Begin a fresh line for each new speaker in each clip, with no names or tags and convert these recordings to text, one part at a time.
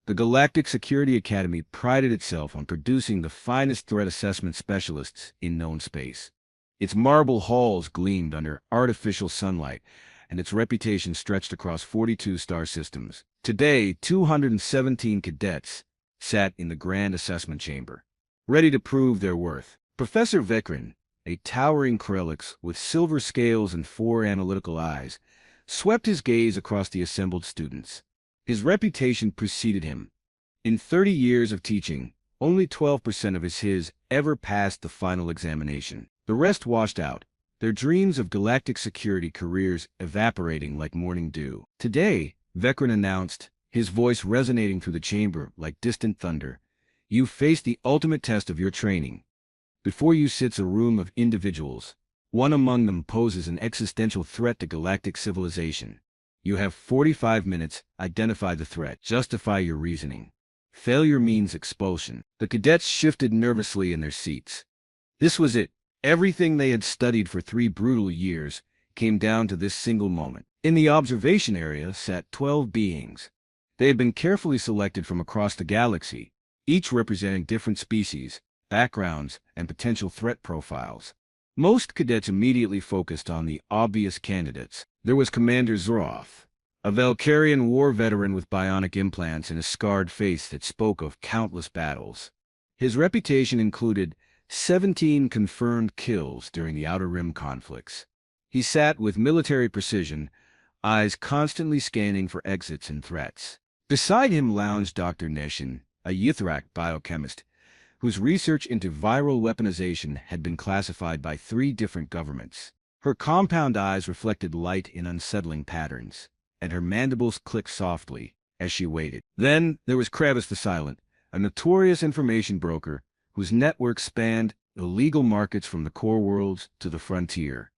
The Galactic Security Academy prided itself on producing the finest threat assessment specialists in known space. Its marble halls gleamed under artificial sunlight, and its reputation stretched across 42 star systems. Today, 217 cadets sat in the Grand Assessment Chamber, ready to prove their worth. Professor Vekrin, a towering Krelix with silver scales and 4 analytical eyes, swept his gaze across the assembled students. His reputation preceded him. In 30 years of teaching, only 12% of his ever passed the final examination. The rest washed out, their dreams of galactic security careers evaporating like morning dew. Today, Vekrin announced, his voice resonating through the chamber like distant thunder, "You face the ultimate test of your training. Before you sits a room of individuals. One among them poses an existential threat to galactic civilization. You have 45 minutes, identify the threat, justify your reasoning. Failure means expulsion." The cadets shifted nervously in their seats. This was it. Everything they had studied for 3 brutal years came down to this single moment. In the observation area sat 12 beings. They had been carefully selected from across the galaxy, each representing different species, backgrounds, and potential threat profiles. Most cadets immediately focused on the obvious candidates. There was Commander Zroth, a Valkyrian war veteran with bionic implants and a scarred face that spoke of countless battles. His reputation included 17 confirmed kills during the Outer Rim conflicts. He sat with military precision, eyes constantly scanning for exits and threats. Beside him lounged Dr. Neshin, a Yithrak biochemist, whose research into viral weaponization had been classified by 3 different governments. Her compound eyes reflected light in unsettling patterns, and her mandibles clicked softly as she waited. Then there was Kravis the Silent, a notorious information broker whose network spanned illegal markets from the core worlds to the frontier.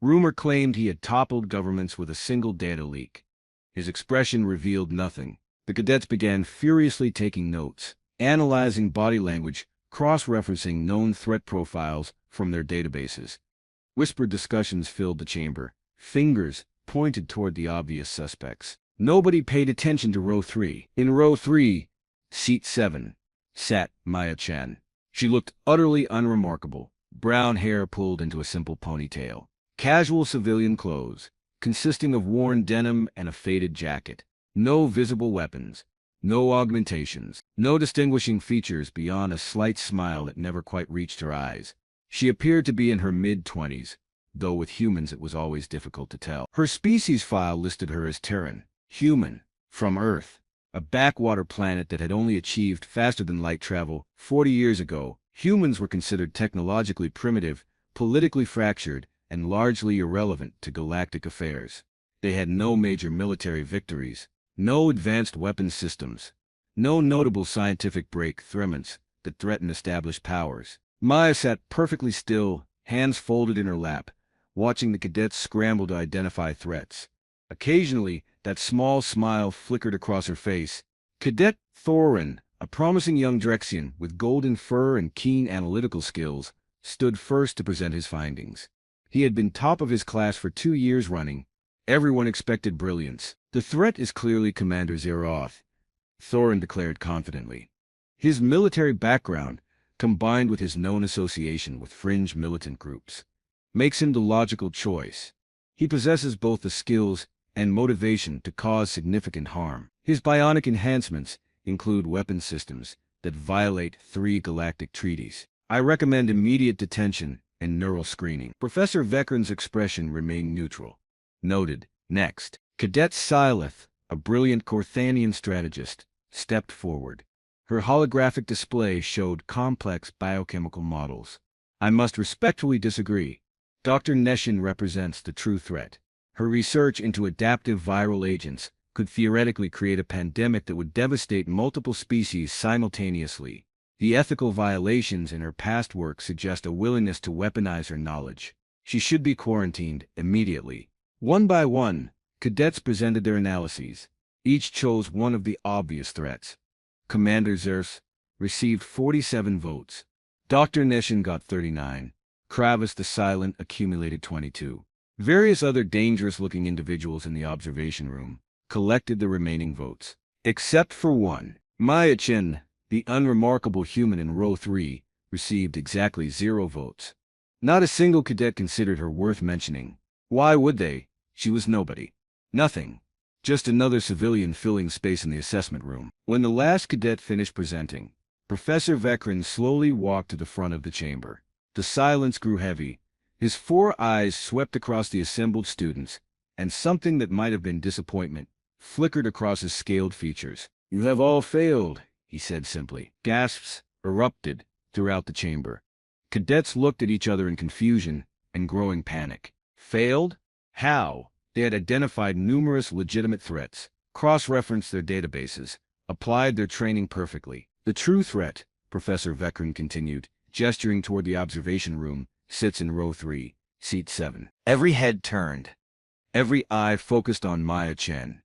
Rumor claimed he had toppled governments with a single data leak. His expression revealed nothing. The cadets began furiously taking notes, analyzing body language, cross-referencing known threat profiles from their databases. Whispered discussions filled the chamber. Fingers pointed toward the obvious suspects. Nobody paid attention to row 3. In row 3, seat 7, sat Maya Chen. She looked utterly unremarkable, brown hair pulled into a simple ponytail. Casual civilian clothes, consisting of worn denim and a faded jacket. No visible weapons. No augmentations. No distinguishing features beyond a slight smile that never quite reached her eyes. She appeared to be in her mid-20s, though with humans it was always difficult to tell. Her species file listed her as Terran, human, from Earth, a backwater planet that had only achieved faster-than-light travel. 40 years ago, humans were considered technologically primitive, politically fractured, and largely irrelevant to galactic affairs. They had no major military victories, no advanced weapons systems, no notable scientific breakthroughs that threatened established powers. Maya sat perfectly still, hands folded in her lap, watching the cadets scramble to identify threats. Occasionally, that small smile flickered across her face. Cadet Thorin, a promising young Drexian with golden fur and keen analytical skills, stood first to present his findings. He had been top of his class for 2 years running. Everyone expected brilliance. "The threat is clearly Commander Zeroth," Thorin declared confidently. His military background, combined with his known association with fringe militant groups, makes him the logical choice. He possesses both the skills and motivation to cause significant harm. His bionic enhancements include weapon systems that violate 3 galactic treaties. I recommend immediate detention and neural screening. Professor Vekrin's expression remained neutral. Noted. Next, Cadet Silith, a brilliant Corthanian strategist, stepped forward. Her holographic display showed complex biochemical models. "I must respectfully disagree. Dr. Neshin represents the true threat. Her research into adaptive viral agents could theoretically create a pandemic that would devastate multiple species simultaneously. The ethical violations in her past work suggest a willingness to weaponize her knowledge. She should be quarantined immediately." One by one, cadets presented their analyses. Each chose one of the obvious threats. Commander Zerf received 47 votes. Dr. Neshin got 39. Kravis the Silent accumulated 22. Various other dangerous-looking individuals in the observation room collected the remaining votes. Except for one, Maya Chen, the unremarkable human in row 3, received exactly 0 votes. Not a single cadet considered her worth mentioning. Why would they? She was nobody. Nothing. Just another civilian filling space in the assessment room. When the last cadet finished presenting, Professor Vekrin slowly walked to the front of the chamber. The silence grew heavy. His 4 eyes swept across the assembled students, and something that might have been disappointment flickered across his scaled features. "You have all failed," he said simply. Gasps erupted throughout the chamber. Cadets looked at each other in confusion and growing panic. Failed? How? They had identified numerous legitimate threats, cross-referenced their databases, applied their training perfectly. The true threat, Professor Vekrin continued, gesturing toward the observation room, sits in row 3, seat 7. Every head turned. Every eye focused on Maya Chen,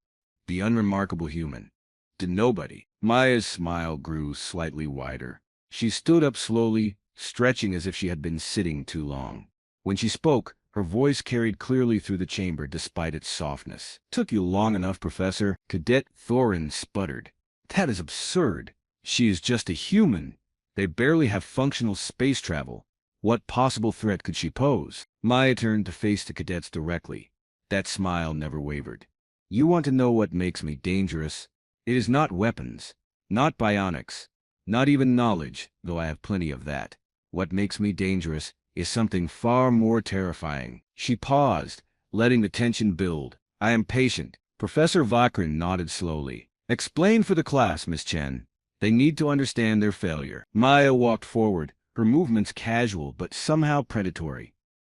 the unremarkable human. To nobody. Maya's smile grew slightly wider. She stood up slowly, stretching as if she had been sitting too long. When she spoke, her voice carried clearly through the chamber despite its softness. "Took you long enough, Professor," Cadet Thorin sputtered. "That is absurd. She is just a human. They barely have functional space travel. What possible threat could she pose?" Maya turned to face the cadets directly. That smile never wavered. "You want to know what makes me dangerous? It is not weapons, not bionics, not even knowledge, though I have plenty of that. What makes me dangerous is something far more terrifying." She paused, letting the tension build. "I am patient." Professor Vakrin nodded slowly. "Explain for the class, Miss Chen. They need to understand their failure." Maya walked forward, her movements casual but somehow predatory.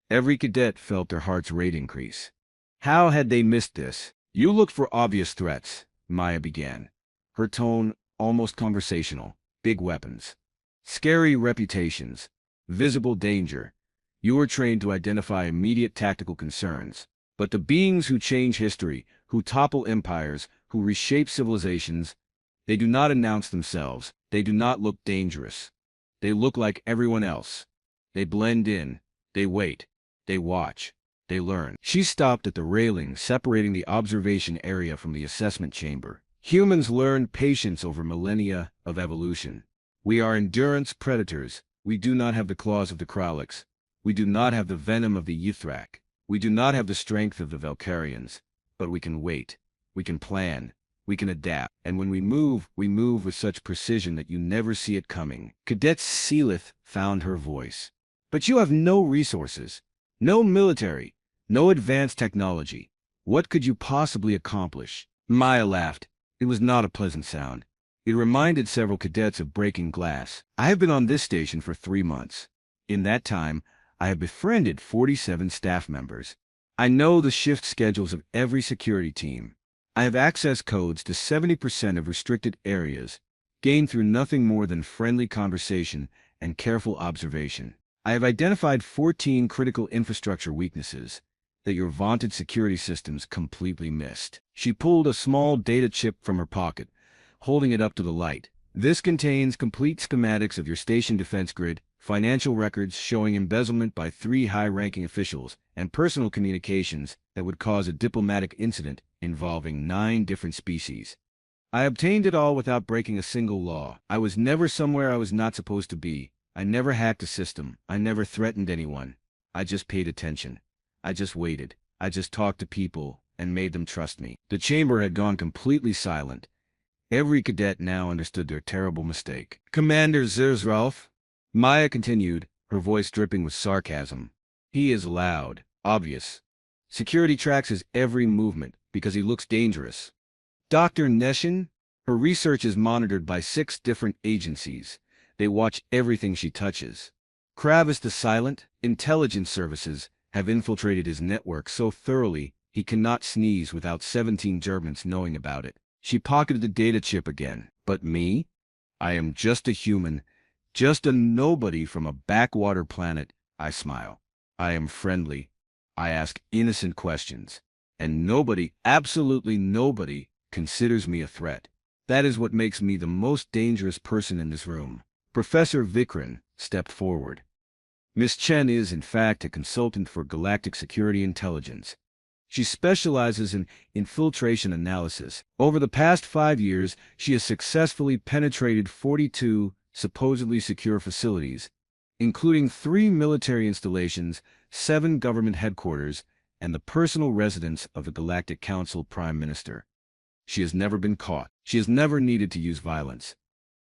Every cadet felt their heart's rate increase. How had they missed this? "You looked for obvious threats," Maya began, her tone almost conversational. "Big weapons, scary reputations, visible danger. You were trained to identify immediate tactical concerns. But the beings who change history, who topple empires, who reshape civilizations, they do not announce themselves. They do not look dangerous. They look like everyone else. They blend in. They wait. They watch. They learn." She stopped at the railing separating the observation area from the assessment chamber. "Humans learned patience over millennia of evolution. We are endurance predators. We do not have the claws of the Krallics. We do not have the venom of the Ythrak. We do not have the strength of the Valkyrians. But we can wait. We can plan. We can adapt. And when we move with such precision that you never see it coming." Cadet Seelith found her voice. "But you have no resources. No military. No advanced technology. What could you possibly accomplish?" Maya laughed. It was not a pleasant sound. It reminded several cadets of breaking glass. "I have been on this station for 3 months. In that time, I have befriended 47 staff members. I know the shift schedules of every security team. I have access codes to 70% of restricted areas, gained through nothing more than friendly conversation and careful observation. I have identified 14 critical infrastructure weaknesses that your vaunted security systems completely missed." She pulled a small data chip from her pocket, holding it up to the light. "This contains complete schematics of your station defense grid, financial records showing embezzlement by 3 high-ranking officials, and personal communications that would cause a diplomatic incident involving 9 different species. I obtained it all without breaking a single law. I was never somewhere I was not supposed to be. I never hacked a system. I never threatened anyone. I just paid attention. I just waited. I just talked to people and made them trust me." The chamber had gone completely silent. Every cadet now understood their terrible mistake. "Commander Zerzralf," Maya continued, her voice dripping with sarcasm. "He is loud, obvious. Security tracks his every movement because he looks dangerous. Dr. Neshin, her research is monitored by 6 different agencies. They watch everything she touches. Kravis the Silent, intelligence services, have infiltrated his network so thoroughly he cannot sneeze without 17 Germans knowing about it." She pocketed the data chip again. "But me? I am just a human, just a nobody from a backwater planet." I smile. "I am friendly. I ask innocent questions. And nobody, absolutely nobody, considers me a threat. That is what makes me the most dangerous person in this room." Professor Vikran stepped forward. "Miss Chen is, in fact, a consultant for galactic security intelligence. She specializes in infiltration analysis. Over the past 5 years, she has successfully penetrated 42 supposedly secure facilities, including 3 military installations, 7 government headquarters, and the personal residence of the Galactic Council Prime Minister. She has never been caught. She has never needed to use violence.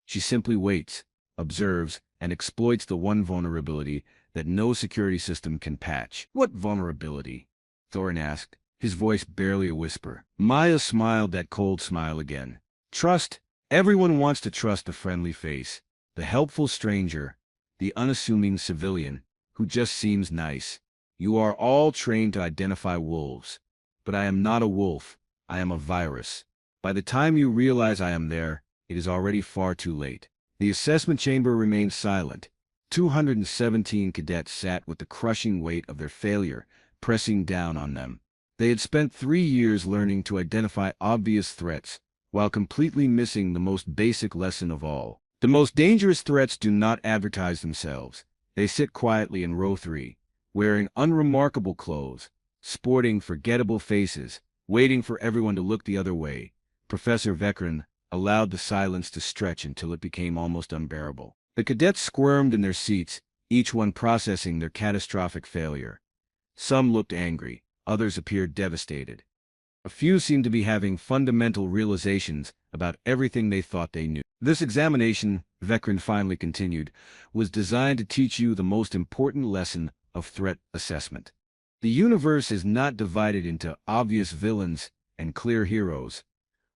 She simply waits, observes, and exploits the one vulnerability that no security system can patch. What vulnerability? Thorin asked, his voice barely a whisper. Maya smiled that cold smile again. Trust. Everyone wants to trust the friendly face, the helpful stranger, the unassuming civilian who just seems nice. You are all trained to identify wolves. But I am not a wolf. I am a virus. By the time you realize I am there, it is already far too late. The assessment chamber remained silent. 217 cadets sat with the crushing weight of their failure pressing down on them. They had spent 3 years learning to identify obvious threats, while completely missing the most basic lesson of all. The most dangerous threats do not advertise themselves. They sit quietly in row 3, wearing unremarkable clothes, sporting forgettable faces, waiting for everyone to look the other way. Professor Vekrin allowed the silence to stretch until it became almost unbearable. The cadets squirmed in their seats, each one processing their catastrophic failure. Some looked angry, others appeared devastated. A few seemed to be having fundamental realizations about everything they thought they knew. This examination, Vekrin finally continued, was designed to teach you the most important lesson of threat assessment. The universe is not divided into obvious villains and clear heroes.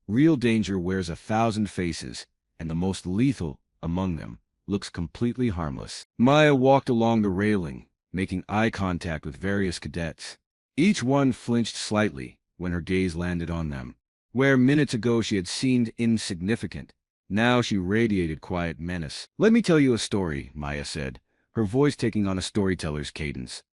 Real danger wears 1,000 faces, and the most lethal among them looks completely harmless. Maya walked along the railing, making eye contact with various cadets. Each one flinched slightly when her gaze landed on them. Where minutes ago she had seemed insignificant, now she radiated quiet menace. Let me tell you a story, Maya said, her voice taking on a storyteller's cadence.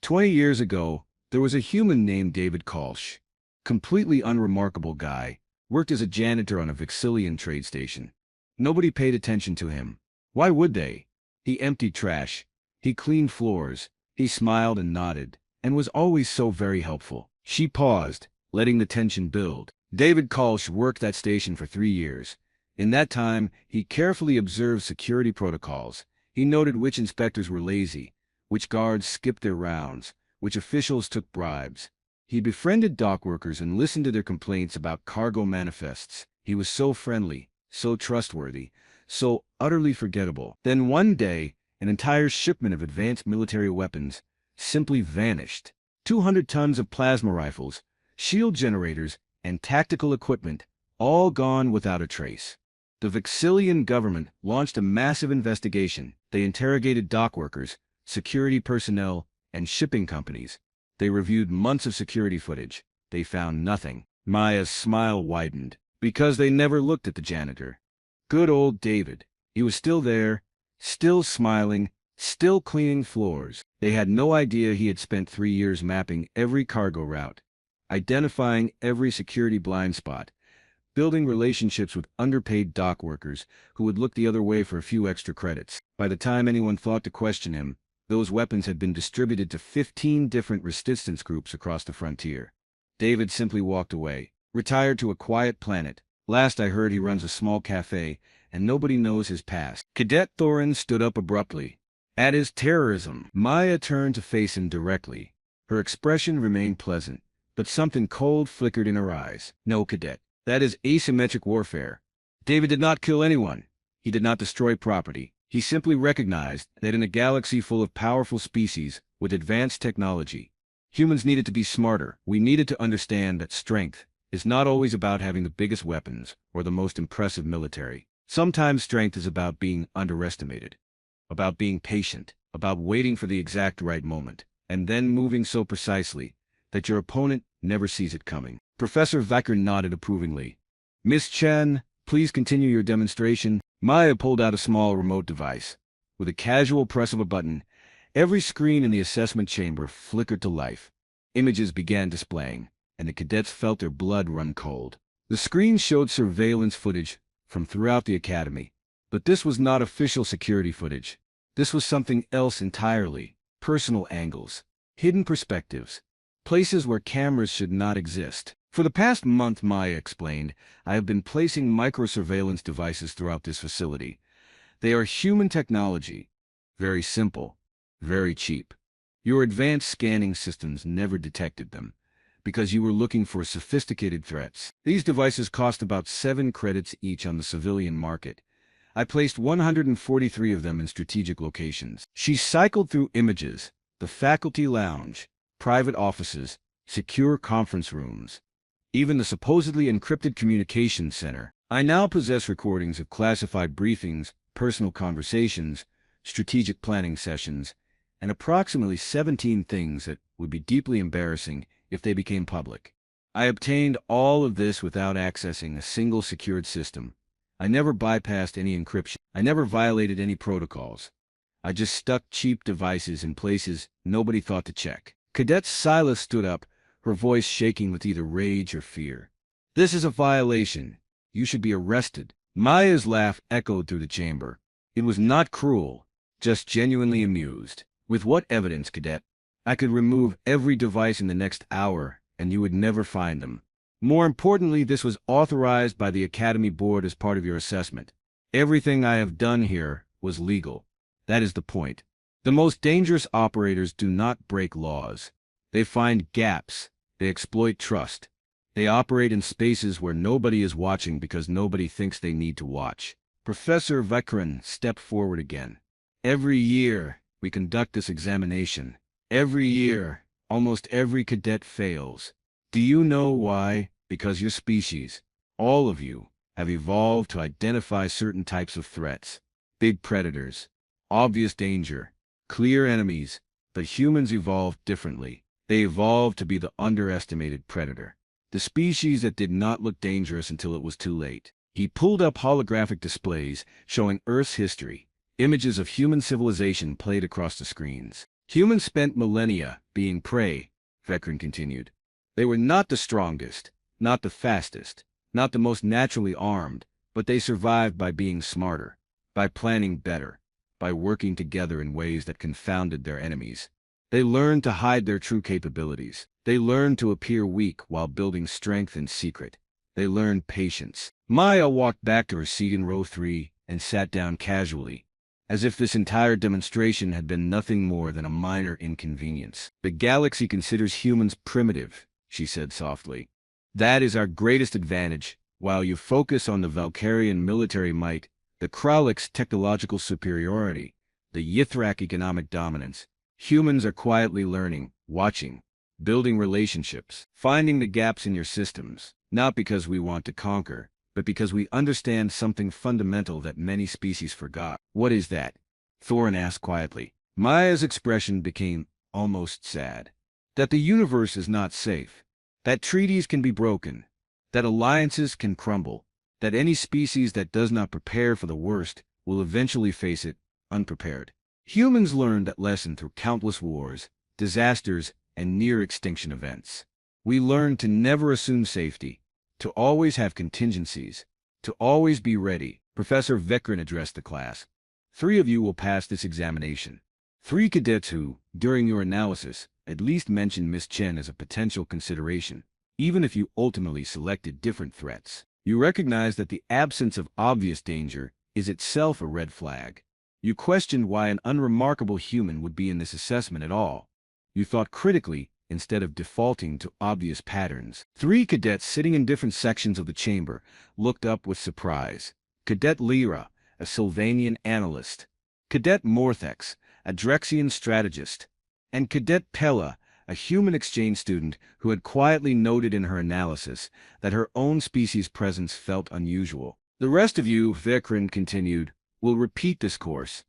20 years ago, there was a human named David Kolsch. Completely unremarkable guy, worked as a janitor on a Vexillian trade station. Nobody paid attention to him. Why would they? He emptied trash. He cleaned floors. He smiled and nodded, and was always so very helpful. She paused, letting the tension build. David Kolsch worked that station for 3 years. In that time, he carefully observed security protocols. He noted which inspectors were lazy, which guards skipped their rounds, which officials took bribes. He befriended dock workers and listened to their complaints about cargo manifests. He was so friendly, so trustworthy, so utterly forgettable. Then one day, an entire shipment of advanced military weapons simply vanished. 200 tons of plasma rifles, shield generators, and tactical equipment, all gone without a trace. The Vexillian government launched a massive investigation. They interrogated dock workers, security personnel, and shipping companies. They reviewed months of security footage. They found nothing. Maya's smile widened, because they never looked at the janitor. Good old David. He was still there, still smiling, still cleaning floors. They had no idea he had spent 3 years mapping every cargo route, identifying every security blind spot, building relationships with underpaid dock workers who would look the other way for a few extra credits. By the time anyone thought to question him, those weapons had been distributed to 15 different resistance groups across the frontier. David simply walked away, retired to a quiet planet. Last I heard, he runs a small cafe, and nobody knows his past. Cadet Thorin stood up abruptly. At his terrorism, Maya turned to face him directly. Her expression remained pleasant, but something cold flickered in her eyes. No, Cadet. That is asymmetric warfare. David did not kill anyone. He did not destroy property. He simply recognized that in a galaxy full of powerful species with advanced technology, humans needed to be smarter. We needed to understand that strength is not always about having the biggest weapons or the most impressive military. Sometimes strength is about being underestimated, about being patient, about waiting for the exact right moment, and then moving so precisely that your opponent never sees it coming. Professor Vekrin nodded approvingly. Miss Chen, please continue your demonstration. Maya pulled out a small remote device. With a casual press of a button, every screen in the assessment chamber flickered to life. Images began displaying, and the cadets felt their blood run cold. The screen showed surveillance footage from throughout the academy, but this was not official security footage. This was something else entirely. Personal angles, hidden perspectives, places where cameras should not exist. For the past month, Maya explained, I have been placing microsurveillance devices throughout this facility. They are human technology. Very simple, very cheap. Your advanced scanning systems never detected them, because you were looking for sophisticated threats. These devices cost about 7 credits each on the civilian market. I placed 143 of them in strategic locations. She cycled through images: the faculty lounge, private offices, secure conference rooms, even the supposedly encrypted communications center. I now possess recordings of classified briefings, personal conversations, strategic planning sessions, and approximately 17 things that would be deeply embarrassing if they became public. I obtained all of this without accessing a single secured system. I never bypassed any encryption. I never violated any protocols. I just stuck cheap devices in places nobody thought to check. Cadet Silas stood up, her voice shaking with either rage or fear. This is a violation. You should be arrested. Maya's laugh echoed through the chamber. It was not cruel, just genuinely amused. With what evidence, Cadet? I could remove every device in the next hour, and you would never find them. More importantly, this was authorized by the Academy Board as part of your assessment. Everything I have done here was legal. That is the point. The most dangerous operators do not break laws. They find gaps. They exploit trust. They operate in spaces where nobody is watching because nobody thinks they need to watch. Professor Vekran stepped forward again. Every year, we conduct this examination. Every year, almost every cadet fails. Do you know why? Because your species, all of you, have evolved to identify certain types of threats. Big predators, obvious danger, clear enemies. But humans evolved differently. They evolved to be the underestimated predator. The species that did not look dangerous until it was too late. He pulled up holographic displays showing Earth's history. Images of human civilization played across the screens. Humans spent millennia being prey, Vekran continued. They were not the strongest, not the fastest, not the most naturally armed, but they survived by being smarter, by planning better, by working together in ways that confounded their enemies. They learned to hide their true capabilities. They learned to appear weak while building strength in secret. They learned patience. Maya walked back to her seat in row 3 and sat down casually, as if this entire demonstration had been nothing more than a minor inconvenience. The galaxy considers humans primitive, she said softly. That is our greatest advantage. While you focus on the Valkyrian military might, the Krallick's technological superiority, the Yithrak economic dominance, humans are quietly learning, watching, building relationships, finding the gaps in your systems, not because we want to conquer, but because we understand something fundamental that many species forgot. What is that? Thorin asked quietly. Maya's expression became almost sad. That the universe is not safe. That treaties can be broken. That alliances can crumble. That any species that does not prepare for the worst will eventually face it unprepared. Humans learned that lesson through countless wars, disasters, and near-extinction events. We learned to never assume safety, to always have contingencies, to always be ready. Professor Vekran addressed the class. 3 of you will pass this examination. 3 cadets who, during your analysis, at least mentioned Miss Chen as a potential consideration, even if you ultimately selected different threats. You recognize that the absence of obvious danger is itself a red flag. You questioned why an unremarkable human would be in this assessment at all. You thought critically instead of defaulting to obvious patterns. 3 cadets sitting in different sections of the chamber looked up with surprise. Cadet Lyra, a Sylvanian analyst. Cadet Morthex, a Drexian strategist. And Cadet Pella, a human exchange student who had quietly noted in her analysis that her own species' presence felt unusual. The rest of you, Vekran continued, will repeat this course.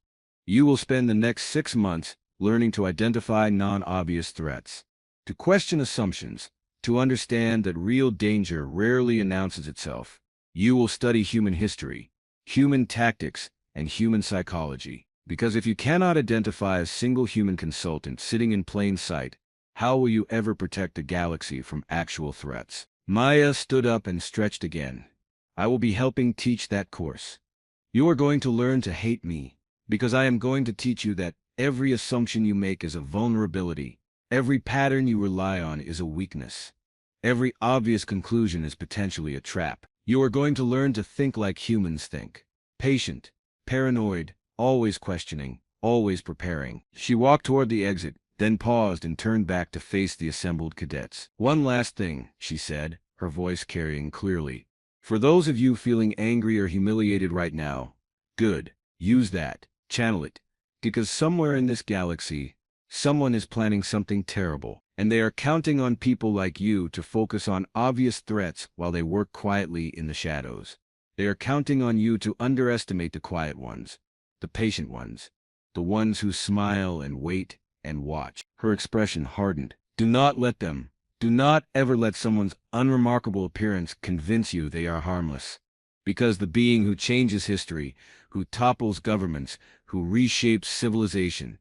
You will spend the next 6 months learning to identify non-obvious threats, to question assumptions, to understand that real danger rarely announces itself. You will study human history, human tactics, and human psychology. Because if you cannot identify a single human consultant sitting in plain sight, how will you ever protect the galaxy from actual threats? Maya stood up and stretched again. I will be helping teach that course. You are going to learn to hate me, because I am going to teach you that every assumption you make is a vulnerability, Every pattern you rely on is a weakness. Every obvious conclusion is potentially a trap. You are going to learn to think like humans think. Patient, paranoid, always questioning, always preparing. She walked toward the exit, then paused and turned back to face the assembled cadets. "One last thing," she said, her voice carrying clearly. "For those of you feeling angry or humiliated right now, good. Use that. Channel it. Because somewhere in this galaxy, someone is planning something terrible, and they are counting on people like you to focus on obvious threats while they work quietly in the shadows. They are counting on you to underestimate the quiet ones, the patient ones, the ones who smile and wait and watch." Her expression hardened. "Do not let them. Do not ever let someone's unremarkable appearance convince you they are harmless. Because the being who changes history, who topples governments, who reshapes civilization,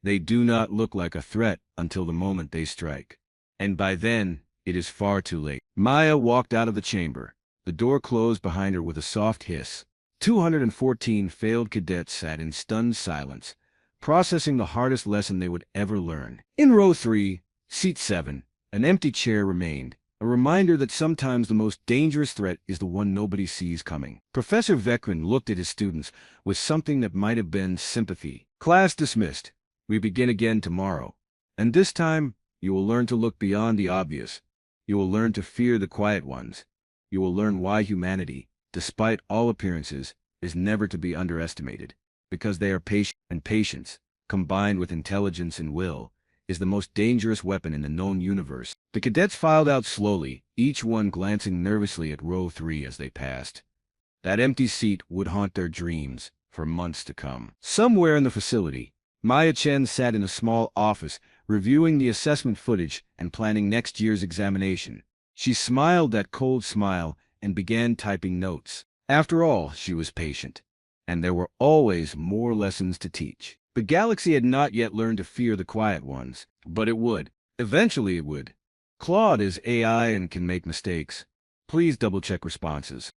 they do not look like a threat until the moment they strike. And by then, it is far too late." Maya walked out of the chamber. The door closed behind her with a soft hiss. 214 failed cadets sat in stunned silence, processing the hardest lesson they would ever learn. In row 3, seat 7, an empty chair remained, a reminder that sometimes the most dangerous threat is the one nobody sees coming. Professor Vekrin looked at his students with something that might have been sympathy. "Class dismissed. We begin again tomorrow. And this time, you will learn to look beyond the obvious. You will learn to fear the quiet ones. You will learn why humanity, despite all appearances, is never to be underestimated. Because they are patient, and patience, combined with intelligence and will, is the most dangerous weapon in the known universe." The cadets filed out slowly, each one glancing nervously at row 3 as they passed. That empty seat would haunt their dreams for months to come. Somewhere in the facility, Maya Chen sat in a small office, reviewing the assessment footage and planning next year's examination. She smiled that cold smile and began typing notes. After all, she was patient, and there were always more lessons to teach. The galaxy had not yet learned to fear the quiet ones, but it would. Eventually it would. Claude is AI and can make mistakes. Please double-check responses.